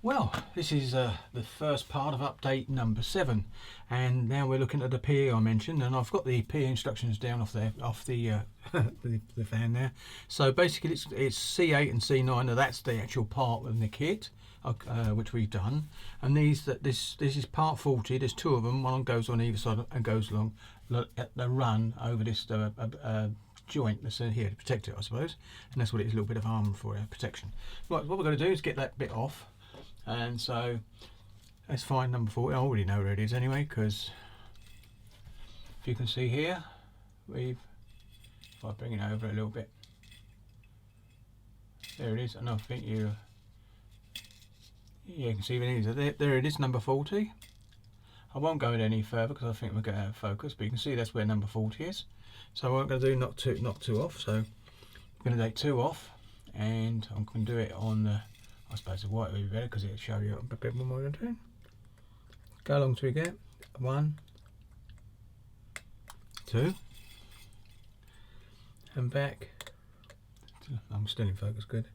Well, this is the first part of update number 7, and now we're looking at the PE I mentioned, and I've got the PE instructions down off the the fan there. So basically, it's C8 and C9. Now that's the actual part in the kit, which we've done. And this is part 40. There's 2 of them. One goes on either side and goes along at the run over this joint that's here to protect it, I suppose. And that's what it is, a little bit of armour for protection. Right, what we're going to do is get that bit off. And so let's find number 40. I already know where it is anyway, because if you can see here, if I bring it over a little bit, there it is. And I think you can see it is. There it is, number 40. I won't go any further because I think we'll get out of focus, but you can see that's where number 40 is. So what I'm going to do, knock two off. So I'm going to take 2 off, and I'm going to do it on the, I suppose the white would be better because it'll show you a bit more what I'm doing. Go along till we get 1, 2, and back. I'm still in focus, good.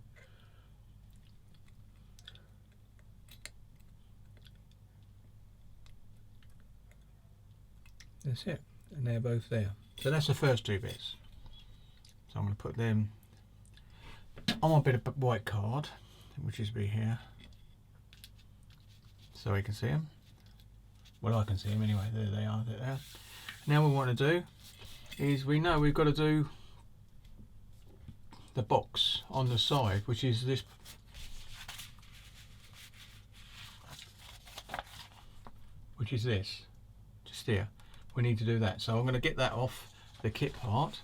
That's it, and they're both there. So that's the first 2 bits. So I'm going to put them on my bit of white card, which is be here, so we can see them. Well, I can see them anyway. There they are. They're there. Now what we want to do is, we know we've got to do the box on the side, which is this. Which is this, just here. We need to do that. So I'm going to get that off the kit part,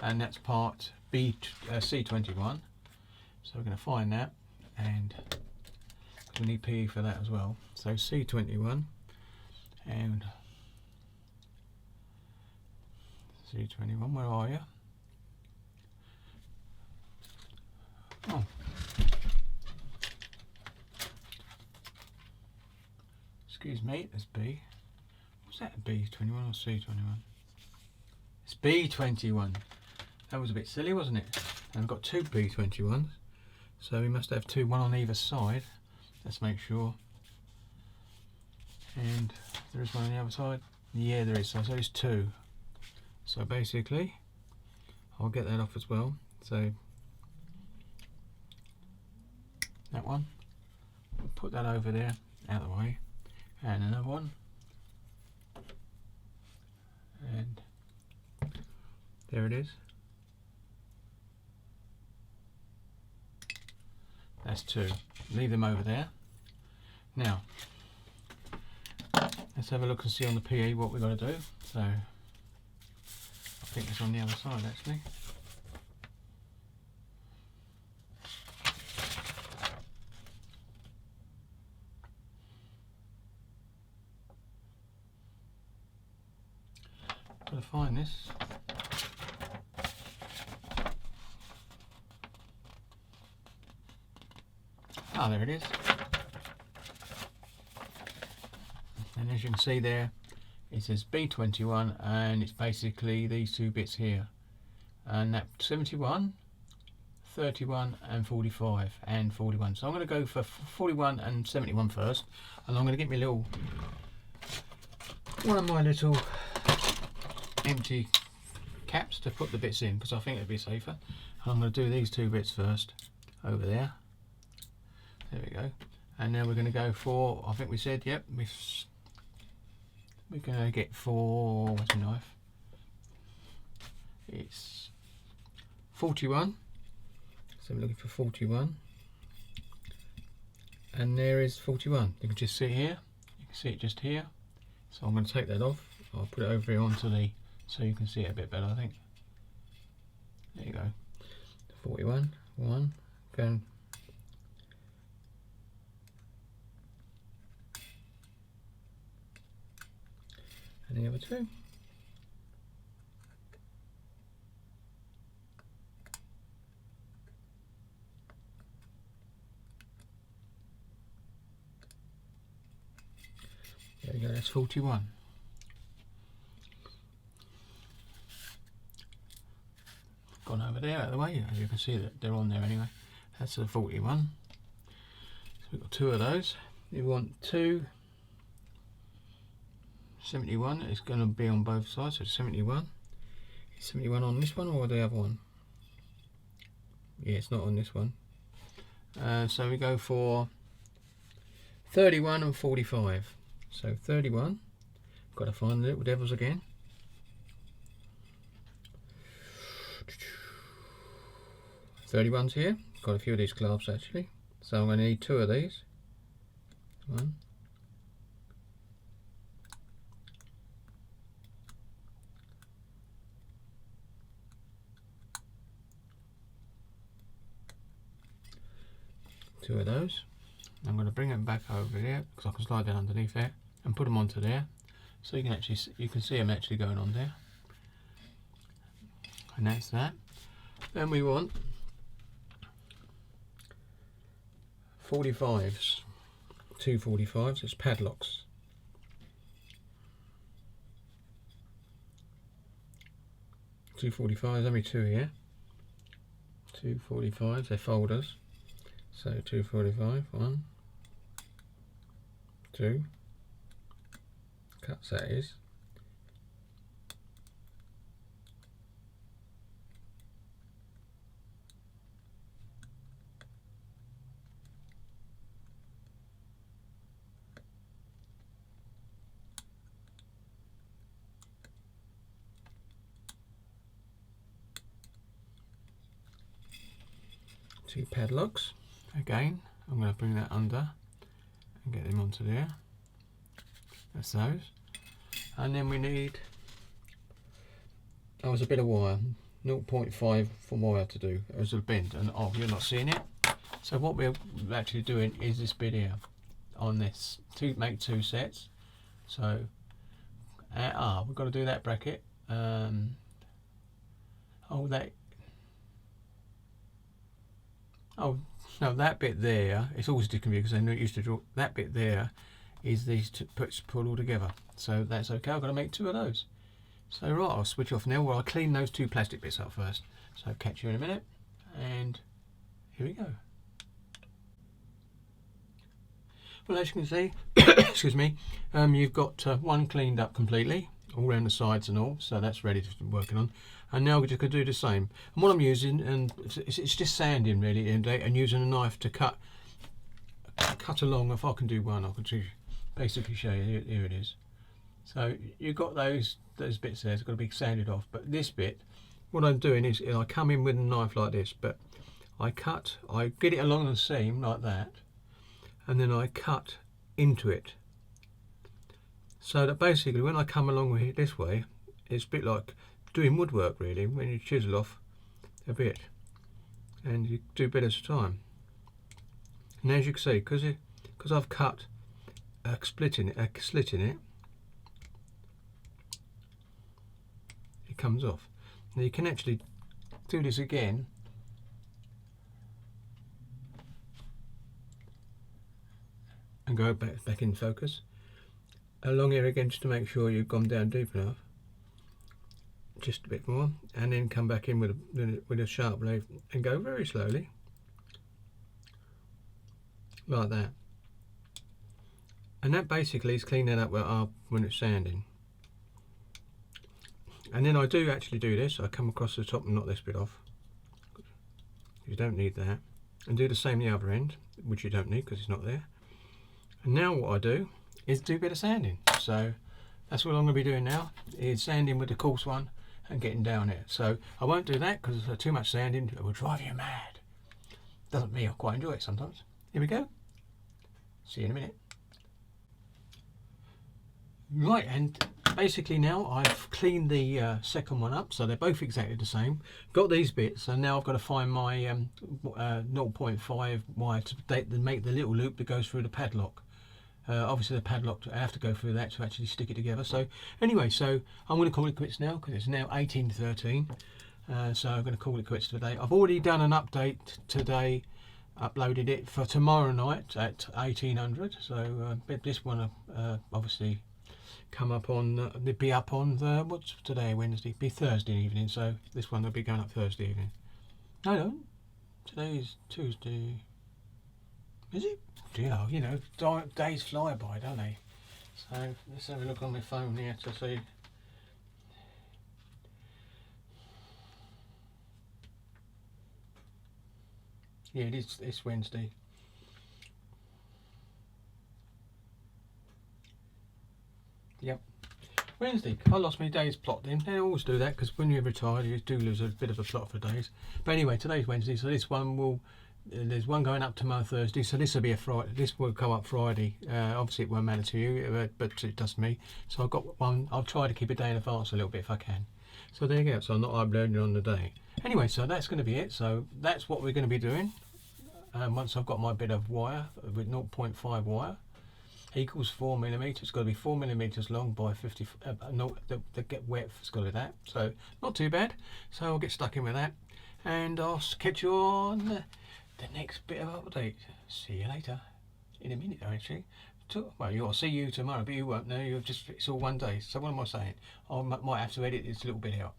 and that's part C21. So we're going to find that, and we need PE for that as well. So C21 and C21, where are you? Oh. Excuse me, that's B. Was that B21 or C21? It's B21. That was a bit silly, wasn't it? And I've got 2 B21s. So we must have 2, one on either side. Let's make sure. And there is one on the other side. Yeah, there is. So it's 2. So basically, I'll get that off as well. So that one, I'll put that over there, out of the way, and another one, and there it is. That's 2. Leave them over there. Now, let's have a look and see on the PE what we've got to do. So, I think it's on the other side actually. Got to find this. Ah, there it is. And as you can see there, it says B21, and it's basically these 2 bits here. And that 71, 31 and 45 and 41. So I'm going to go for 41 and 71 first. And I'm going to get me one of my little empty caps to put the bits in, because I think it'd be safer. And I'm going to do these 2 bits first over there. There we go. And now we're going to go for, I think we said, yep, we're going to get for, what's my knife? It's 41. So we're looking for 41. And there is 41. You can just see it here. You can see it just here. So I'm going to take that off. I'll put it over here onto the, so you can see it a bit better, I think. There you go. 41. 1. Go. And the other 2. There we go, that's 41. Gone over there out of the way, as you can see that they're on there anyway. That's the 41. So we've got 2 of those. You want 2 71. It's going to be on both sides, so 71. Is 71 on this one or the other one? Yeah, it's not on this one. So we go for 31 and 45. So 31. Got to find the little devils again. 31's here. Got a few of these clasps actually. So I'm going to need 2 of these. 1. 2 of those. I'm going to bring them back over there because I can slide down underneath there and put them onto there, so you can see them actually going on there. And that's that. Then we want 45s, 2 45s. It's padlocks. 2 45s. Only 2 here. 2 45s. They're folders. So 245, 1, 2, cuts that is. Two padlocks. Again, I'm going to bring that under and get them onto there. That's those. And then we need, there's a bit of wire, 0.5 for wire to do as a bend. And oh, you're not seeing it. So what we're actually doing is this bit here on this to make 2 sets. So we've got to do that bracket. No, that bit there, it's always confusing because they're not used to draw. That bit there is these two pull all together. So that's okay. I've got to make 2 of those. So right, I'll switch off now. Well, I'll clean those 2 plastic bits up first. So I'll catch you in a minute. And here we go. Well, as you can see, excuse me, you've got 1 cleaned up completely, all around the sides and all. So that's ready to working on. And now we're just going to do the same. And what I'm using, and it's just sanding really, and using a knife to cut along. If I can do one, I can basically show you. Here it is. So you've got those bits there. It's got to be sanded off. But this bit, what I'm doing is I come in with a knife like this, but I get it along the seam like that, and then I cut into it. So that basically, when I come along with it this way, it's a bit like doing woodwork really, when you chisel off a bit and you do a bit at a time. And as you can see, because I've cut a slit in it, it comes off. Now you can actually do this again and go back in focus along here again, just to make sure you've gone down deep enough. Just a bit more, and then come back in with a sharp blade and go very slowly like that. And that basically is cleaning up when it's sanding. And then I do actually do this. I come across the top and knock this bit off. You don't need that. And do the same the other end, which you don't need because it's not there. And now what I do is do a bit of sanding. So that's what I'm going to be doing now, is sanding with the coarse one and getting down it. So I won't do that because too much sanding, it will drive you mad. Doesn't mean I quite enjoy it sometimes. Here we go. See you in a minute. Right, and basically now I've cleaned the second one up, so they're both exactly the same. Got these bits, and now I've got to find my 0.5 wire to make the little loop that goes through the padlock. Obviously the padlock, I have to go through that to actually stick it together. So anyway, so I'm going to call it quits now because it's now 18:13. So I'm going to call it quits today. I've already done an update today, uploaded it for tomorrow night at 1800. So this one obviously come up on, be up on the, what's today, Wednesday, be Thursday evening. So this one will be going up Thursday evening. No, today is Tuesday. Is it? Yeah, you know, days fly by, don't they? So let's have a look on my phone here to see. Yeah, it's Wednesday. Yep. Wednesday. I lost my day's plot then. They always do that because when you're retired you do lose a bit of a plot for days. But anyway, today's Wednesday, so this one will there's one going up tomorrow Thursday, so this will be a Friday. This will come up Friday. Obviously it won't matter to you, but it does to me. So I've got one. I'll try to keep a day in advance a little bit if I can. So there you go. So I'm not uploading on the day. Anyway, so that's going to be it. So that's what we're going to be doing. Once I've got my bit of wire with 0.5 wire equals 4mm. It's got to be 4mm long by 50. No, the get wet has got to be that. So not too bad. So I'll get stuck in with that, and I'll catch you on the next bit of update. See you later. In a minute, actually. Well, you'll see you tomorrow, but you won't know. It's all one day. So what am I saying? I might have to edit this little bit out.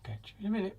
Catch you in a minute.